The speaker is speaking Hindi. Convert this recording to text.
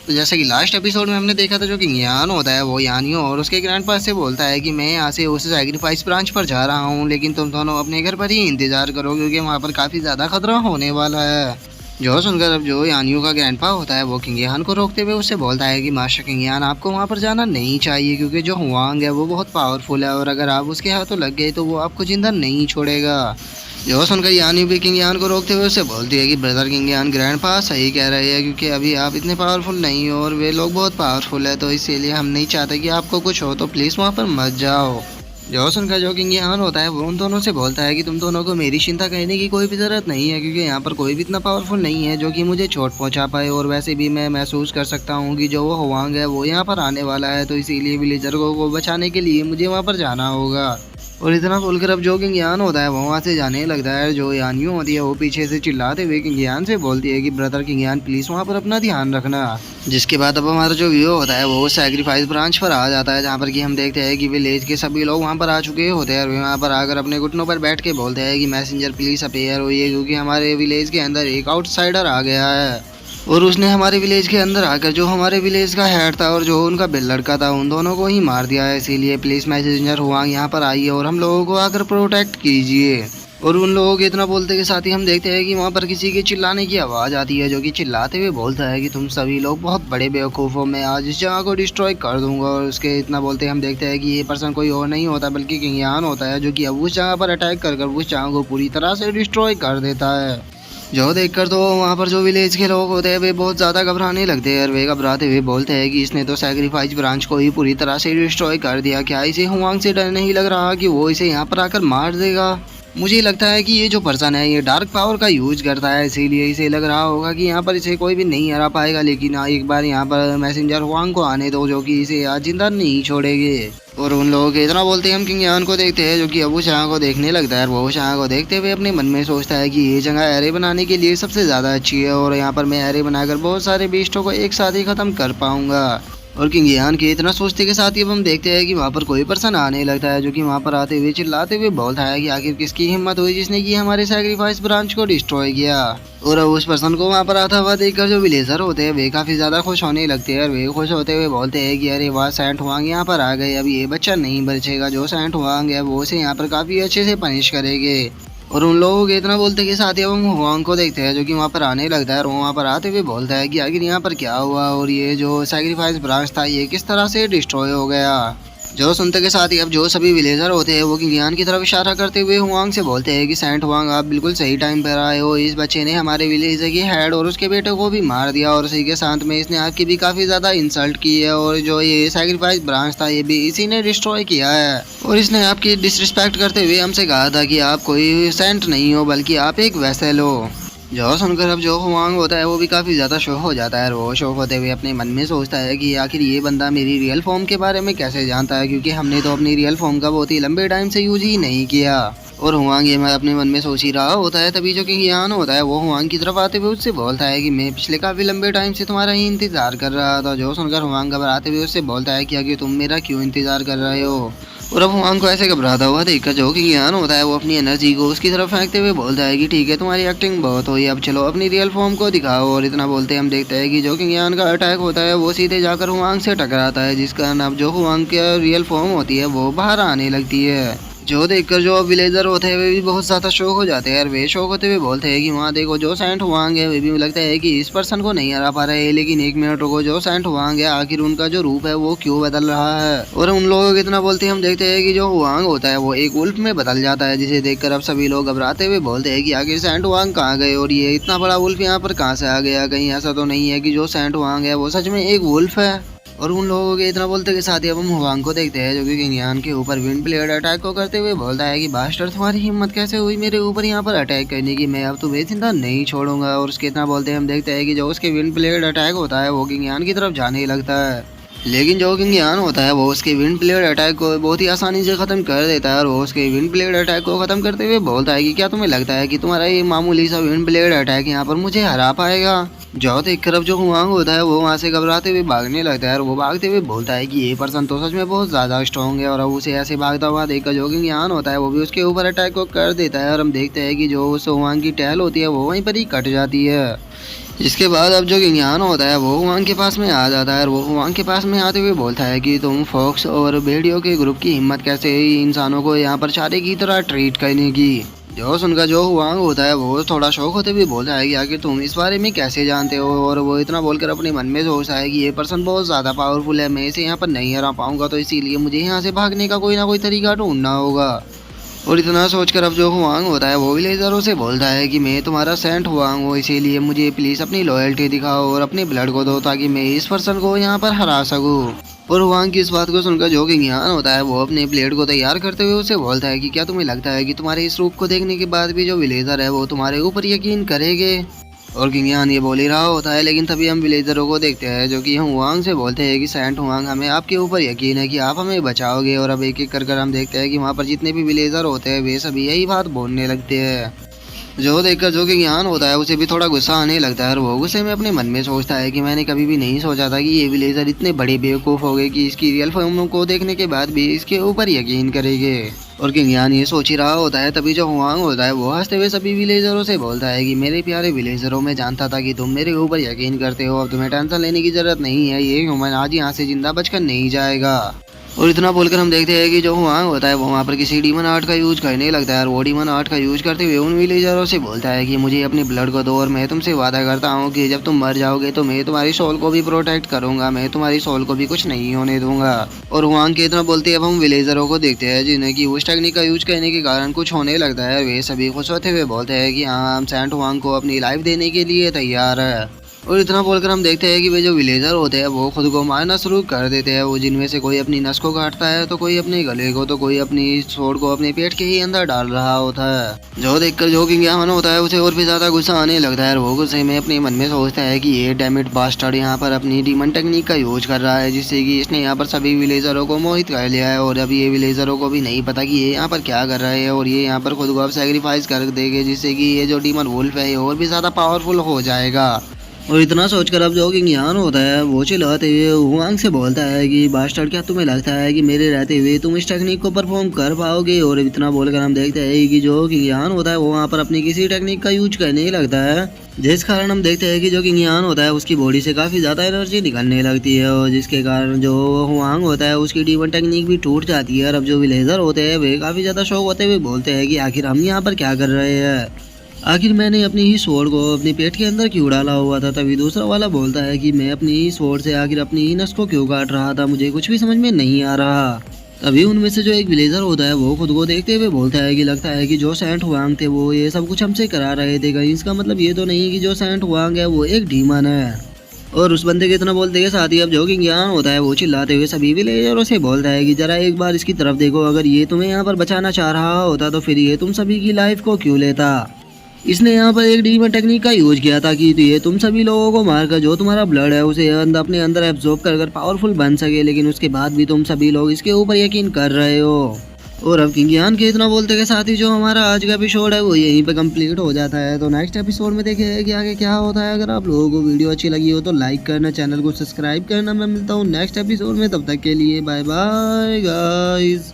तो जैसे कि लास्ट एपिसोड में हमने देखा था, जो कि यान होता है वो यानियो और उसके ग्रैंडपा से बोलता है कि मैं यहाँ से उस सैक्रिफाइस ब्रांच पर जा रहा हूँ, लेकिन तुम दोनों अपने घर पर ही इंतजार करो क्योंकि वहाँ पर काफ़ी ज़्यादा खतरा होने वाला है। जो सुनकर अब जो यानियो का ग्रैंडपा होता है वो किंग यान को रोकते हुए उससे बोलता है कि मास्टर किंग यान, आपको वहाँ पर जाना नहीं चाहिए क्योंकि जो हुआंग है वो बहुत पावरफुल है और अगर आप उसके हाथों लग गए तो वो आपको जिंदा नहीं छोड़ेगा। जो सुनकर यानी भी किंग यान को रोकते हुए उससे बोलती है कि ब्रदर किंग यान, ग्रैंडपा सही कह रहे हैं क्योंकि अभी आप इतने पावरफुल नहीं हो और वे लोग बहुत पावरफुल है, तो इसीलिए हम नहीं चाहते कि आपको कुछ हो, तो प्लीज़ वहाँ पर मत जाओ। जो सुनकर जो किंग यान होता है वो उन दोनों से बोलता है कि तुम दोनों को मेरी चिंता करने की कोई भी ज़रूरत नहीं है क्योंकि यहाँ पर कोई भी इतना पावरफुल नहीं है जो कि मुझे चोट पहुँचा पाए, और वैसे भी मैं महसूस कर सकता हूँ कि जो वो हुआंग है वो यहाँ पर आने वाला है, तो इसीलिए विलेजर को बचाने के लिए मुझे वहाँ पर जाना होगा। और इतना बोलकर अब जो किंग यान होता है वो वहाँ से जाने लगता है। जो यानियो होती है वो पीछे से चिल्लाते हुए किंग यान से बोलती है कि ब्रदर किंग यान, प्लीज़ वहाँ पर अपना ध्यान रखना। जिसके बाद अब हमारा जो व्यू होता है वो सैक्रिफाइस ब्रांच पर आ जाता है, जहाँ पर कि हम देखते हैं कि विलेज के सभी लोग वहाँ पर आ चुके होते हैं और वहाँ पर आकर अपने घुटनों पर बैठ के बोलते हैं कि मैसेंजर प्लीज़ अपेयर होइए क्योंकि हमारे विलेज के अंदर एक आउटसाइडर आ गया है और उसने हमारे विलेज के अंदर आकर जो हमारे विलेज का हेड था और जो उनका बिल लड़का था उन दोनों को ही मार दिया है। इसीलिए प्लीज़ मैसेंजर हुआंग यहाँ पर आइए और हम लोगों को आकर प्रोटेक्ट कीजिए। और उन लोगों के इतना बोलते के साथ ही हम देखते हैं कि वहाँ पर किसी के चिल्लाने की आवाज़ आती है, जो कि चिल्लाते हुए बोलता है कि तुम सभी लोग बहुत बड़े बेवकूफ़ हो, मैं आज इस जगह को डिस्ट्रॉय कर दूंगा। और उसके इतना बोलते हम देखते हैं कि ये पर्सन कोई और नहीं होता बल्कि किंग यान होता है, जो कि अब उस जगह पर अटैक कर उस जगह को पूरी तरह से डिस्ट्रॉय कर देता है। जो देखकर तो वहाँ पर जो विलेज के लोग होते हैं वे बहुत ज़्यादा घबराने लगते हैं और वे घबराते हुए बोलते हैं कि इसने तो सैक्रिफाइस ब्रांच को ही पूरी तरह से डिस्ट्रॉय कर दिया, क्या इसे हुआंग से डर नहीं लग रहा कि वो इसे यहाँ पर आकर मार देगा। मुझे लगता है कि ये जो पर्सन है ये डार्क पावर का यूज करता है, इसीलिए इसे लग रहा होगा कि यहाँ पर इसे कोई भी नहीं हरा पाएगा, लेकिन एक बार यहाँ पर मैसेंजर हुआंग को आने दो जो कि इसे आज जिंदा नहीं छोड़ेंगे। और उन लोगों के इतना बोलते हैं हम किंग यान को देखते हैं, जो कि अब उस जगह को देखने लगता है। वो उस जगह को देखते हुए अपने मन में सोचता है कि ये जगह एरे बनाने के लिए सबसे ज़्यादा अच्छी है और यहाँ पर मैं एरे बनाकर बहुत सारे बीस्टों को एक साथ ही ख़त्म कर पाऊंगा। और किंग यान के इतना सोचते के साथ ही अब हम देखते हैं कि वहाँ पर कोई पर्सन आने लगता है, जो कि वहाँ पर आते हुए चिल्लाते हुए बोलता है कि आखिर किसकी हिम्मत हुई जिसने कि हमारे सैक्रिफाइस ब्रांच को डिस्ट्रॉय किया। और अब उस पर्सन को वहाँ पर आता हुआ देखकर जो विलेजर होते हैं वे काफ़ी ज़्यादा खुश होने लगते हैं और वे खुश होते हुए बोलते हैं कि अरे वाह, सैंट हुआंग यहाँ पर आ गए, अब ये बच्चा नहीं बचेगा। जो सैंट हुआंग है वो उसे यहाँ पर काफ़ी अच्छे से पनिश करेंगे। और उन लोगों के इतना बोलते के साथ ही अब हम हुआंग को देखते हैं, जो कि वहाँ पर आने लगता है और वहाँ पर आते हुए बोलता है कि आखिर यहाँ पर क्या हुआ और ये जो सैक्रिफाइस ब्रांच था ये किस तरह से डिस्ट्रॉय हो गया। जो सुनते के साथ ही अब जो सभी विलेजर होते हैं वो किंग यान की तरफ इशारा करते हुए हुआंग से बोलते हैं कि सेंट हुआंग, आप बिल्कुल सही टाइम पर आए हो। इस बच्चे ने हमारे विलेज के हेड और उसके बेटे को भी मार दिया और इसी के साथ में इसने आपकी भी काफ़ी ज़्यादा इंसल्ट की है और जो ये सैक्रिफाइस ब्रांच था ये भी इसी ने डिस्ट्रॉय किया है। और इसने आपकी डिसरिस्पेक्ट करते हुए हमसे कहा था कि आप कोई सेंट नहीं हो बल्कि आप एक वेसल हो। जो सुनकर अब जो हुआंग होता है वो भी काफ़ी ज़्यादा शौक हो जाता है और वो शौक होते हुए अपने मन में सोचता है कि आखिर ये बंदा मेरी रियल फॉर्म के बारे में कैसे जानता है, क्योंकि हमने तो अपनी रियल फॉर्म का बहुत ही लंबे टाइम से यूज ही नहीं किया। और हुआंग ये मैं अपने मन में सोच ही रहा होता है, तभी जो किंग यान होता है वो हुआंग की तरफ आते हुए उससे बोलता है कि मैं पिछले काफ़ी लंबे टाइम से तुम्हारा ही इंतज़ार कर रहा था। जो सुनकर हुआंग घबराते हुए उससे बोलता है कि आखिर तुम मेरा क्यों इंतज़ार कर रहे हो। और अब हुआंग को ऐसे घबराता हुआ देखकर जो किंग यान होता है वो अपनी एनर्जी को उसकी तरफ फेंकते हुए बोलता है कि ठीक है, तुम्हारी एक्टिंग बहुत हुई, अब चलो अपनी रियल फॉर्म को दिखाओ। और इतना बोलते हम देखते हैं कि जो किंग यान का अटैक होता है वो सीधे जाकर हुआंग से टकराता है, जिस कारण अब जो हुआंग की रियल फॉर्म होती है वो बाहर आने लगती है। जो देखकर जो विलेजर होते हैं वे भी बहुत ज़्यादा शौक हो जाते हैं और वे शौक होते हुए बोलते हैं कि वहाँ देखो जो सेंट हुआंग है, वे भी लगता है कि इस पर्सन को नहीं हरा पा रहे हैं, लेकिन एक मिनट रुको, जो सेंट हुआंग है आखिर उनका जो रूप है वो क्यों बदल रहा है। और उन लोगों को इतना बोलते हम देखते हैं कि जो हुआंग होता है वो एक वुल्फ में बदल जाता है, जिसे देखकर अब सभी लोग घबराते हुए बोलते हैं कि आखिर सेंट हुआंग कहाँ गए और ये इतना बड़ा वुल्फ यहाँ पर कहाँ से आ गया, कहीं ऐसा तो नहीं है कि जो सेंट हुआंग है वो सच में एक वुल्फ है। और उन लोगों के इतना बोलते के साथ ही अब हम हुआंग को देखते हैं, जो कि किंग यान के ऊपर विंड ब्लेड अटैक को करते हुए बोलता है कि बास्टर, तुम्हारी हिम्मत कैसे हुई मेरे ऊपर यहाँ पर अटैक करने की, मैं अब तुम्हें जिंदा नहीं छोड़ूंगा। और उसके इतना बोलते हम देखते हैं कि जो उसके विंड ब्लेड अटैक होता है वो किंग यान की तरफ जाने लगता है, लेकिन जो किंग यान होता है वो उसके विंड ब्लेड अटैक को बहुत ही आसानी से ख़त्म कर देता है। और वो उसके विंड ब्लेड अटैक को ख़त्म करते हुए बोलता है कि क्या तुम्हें लगता है कि तुम्हारा ये मामूली सा विंड ब्लेड अटैक यहाँ पर मुझे हरा पाएगा। जो देखकर अब जो हुआंग होता है वो वहाँ से घबराते हुए भागने लगता है और वो भागते हुए बोलता है कि ये पर्सन तो सच में बहुत ज़्यादा स्ट्रॉन्ग है। और अब उसे ऐसे भागता हुआ देखकर जो किंग यान होता है वो भी उसके ऊपर अटैक को कर देता है और हम देखते हैं कि जो उस हुआंग की टहल होती है वो वहीं पर ही कट जाती है। इसके बाद अब जो किंग होता है वो हुआंग के पास में आ जाता है और वो हुआंग के पास में आते हुए बोलता है कि तुम फॉक्स और भेड़ियों के ग्रुप की हिम्मत कैसे हुई इंसानों को यहाँ पर चारे की तरह ट्रीट करने की। जो सुनकर जो हुआंग होता है वो थोड़ा शौक होते हुए बोलता है कि आखिर तुम इस बारे में कैसे जानते हो, और वो इतना बोलकर अपने मन में सोचता है कि ये पर्सन बहुत ज़्यादा पावरफुल है, मैं इसे यहाँ पर नहीं हरा पाऊंगा, तो इसीलिए मुझे यहाँ से भागने का कोई ना कोई तरीका ढूंढना होगा। और इतना सोचकर अब जो हुआंग होता है वो विलेजरों से बोलता है कि मैं तुम्हारा सेंट हुआंग हूँ, इसीलिए मुझे प्लीज़ अपनी लॉयल्टी दिखाओ और अपने ब्लड को दो ताकि मैं इस पर्सन को यहाँ पर हरा सकूँ। और हुआंग की इस बात को सुनकर जो किंग होता है वो अपने ब्लेड को तैयार करते हुए उसे बोलता है कि क्या तुम्हें लगता है कि तुम्हारे इस रूप को देखने के बाद भी जो विलेजर है वो तुम्हारे ऊपर यकीन करेंगे। और किंग ये बोल ही रहा होता है, लेकिन तभी हम विलेजरों को देखते हैं जो कि हम हुआंग से बोलते हैं कि सेंट हुआंग हमें आपके ऊपर यकीन है कि आप हमें बचाओगे। और अब एक एक कर हम देखते हैं कि वहाँ पर जितने भी विलेजर होते हैं वे सभी यही बात बोलने लगते हैं। जो देखकर जो कि ज्ञान होता है उसे भी थोड़ा गुस्सा आने लगता है और वो गुस्से में अपने मन में सोचता है कि मैंने कभी भी नहीं सोचा था कि ये विलेजर इतने बड़े बेवकूफ़ हो गए कि इसकी रियल फॉर्म को देखने के बाद भी इसके ऊपर यकीन करेंगे। और किंग यान ये सोच ही रहा होता है, तभी जो हुआंग होता है वो हंसते हुए सभी विलेजरों से बोलता है कि मेरे प्यारे विलेजरों, मैं जानता था कि तुम मेरे ऊपर यकीन करते हो, अब तुम्हें टेंशन लेने की जरूरत नहीं है, ये ह्यूमन आज यहाँ से जिंदा बचकर नहीं जाएगा। और इतना बोलकर हम देखते हैं कि जो हुआंग होता है वो वहाँ पर किसी डीमन आर्ट का यूज करने लगता है और वो डीमन आर्ट का यूज करते हुए उन विलेजरों से बोलता है कि मुझे अपने ब्लड को दो और मैं तुमसे वादा करता हूँ कि जब तुम मर जाओगे तो मैं तुम्हारी सोल को भी प्रोटेक्ट करूंगा, मैं तुम्हारी सोल को भी कुछ नहीं होने दूंगा। और हुआंग के इतना बोलते अब हम विलेजरों को देखते हैं जिन्हें कि उस टेक्निक का यूज करने के कारण कुछ होने लगता है। वे सभी खुश होते हुए बोलते हैं कि हाँ, हम सेंट हुआंग को अपनी लाइफ देने के लिए तैयार है। और इतना बोलकर हम देखते हैं कि वे जो विलेजर होते हैं वो खुद को मारना शुरू कर देते हैं। वो जिनमें से कोई अपनी नस को काटता है, तो कोई अपने गले को, तो कोई अपनी स्वॉर्ड को अपने पेट के ही अंदर डाल रहा होता है। जो देखकर जो किंग यान होता है उसे और भी ज्यादा गुस्सा आने लगता है और वो गुस्से में अपने मन में सोचता है कि ये डैमिट बास्टर्ड यहाँ पर अपनी डीमन टेक्निक का यूज कर रहा है, जिससे कि इसने यहाँ पर सभी विलेजरों को मोहित कर लिया है। और अभी ये विलेजरों को भी नहीं पता कि ये यहाँ पर क्या कर रहे हैं और ये यहाँ पर खुद को अब सेक्रीफाइस कर देंगे, जिससे कि ये जो डीमन वुल्फ है ये और भी ज्यादा पावरफुल हो जाएगा। और इतना सोचकर अब जो किंग यान होता है वो चिल्लाते हुए हुआंग से बोलता है कि बास्टर्ड, क्या तुम्हें लगता है कि मेरे रहते हुए तुम इस टेक्निक को परफॉर्म कर पाओगे। और इतना बोलकर हम देखते हैं कि जो किंग यान होता है वो वहाँ पर अपनी किसी टेक्निक का यूज करने लगता है, जिस कारण हम देखते हैं कि जो किंग यान होता है उसकी बॉडी से काफ़ी ज़्यादा एनर्जी निकलने लगती है और जिसके कारण जो हुआंग होता है उसकी डीमन टेक्निक भी टूट जाती है। और अब जो विलेजर होते हैं वे काफ़ी ज़्यादा शौक होते हुए बोलते हैं कि आखिर हम यहाँ पर क्या कर रहे हैं, आखिर मैंने अपनी ही स्वॉर्ड को अपने पेट के अंदर क्यों डाला हुआ था। तभी दूसरा वाला बोलता है कि मैं अपनी ही स्वॉर्ड से आखिर अपनी ही नस को क्यों काट रहा था, मुझे कुछ भी समझ में नहीं आ रहा। तभी उनमें से जो एक विलेजर होता है वो खुद को देखते हुए बोलता है कि लगता है कि जो सेंट हुआंग थे वो ये सब कुछ हमसे करा रहे थे, कहीं इसका मतलब ये तो नहीं कि जो सेंट हुआंग है वो एक डीमन है। और उस बंदे के इतना बोलते के साथ ही अब जो किंग यान होता है वो चिल्लाते हुए सभी विलेजरों से बोलता है कि जरा एक बार इसकी तरफ देखो, अगर ये तुम्हें यहाँ पर बचाना चाह रहा होता तो फिर ये तुम सभी की लाइफ को क्यों लेता। इसने यहाँ पर एक डीमन टेक्निक का यूज किया था कि ये तुम सभी लोगों को मारकर जो तुम्हारा ब्लड है उसे अपने अंदर एब्जॉर्ब कर पावरफुल बन सके, लेकिन उसके बाद भी तुम सभी लोग इसके ऊपर यकीन कर रहे हो। और अब किंग यान के इतना बोलते के साथ ही जो हमारा आज का एपिसोड है वो यहीं पे कंप्लीट हो जाता है। तो नेक्स्ट एपिसोड में देखें कि आगे क्या होता है। अगर आप लोगों को वीडियो अच्छी लगी हो तो लाइक करना, चैनल को सब्सक्राइब करना। मैं मिलता हूँ नेक्स्ट एपिसोड में, तब तक के लिए बाय बाय गाइस।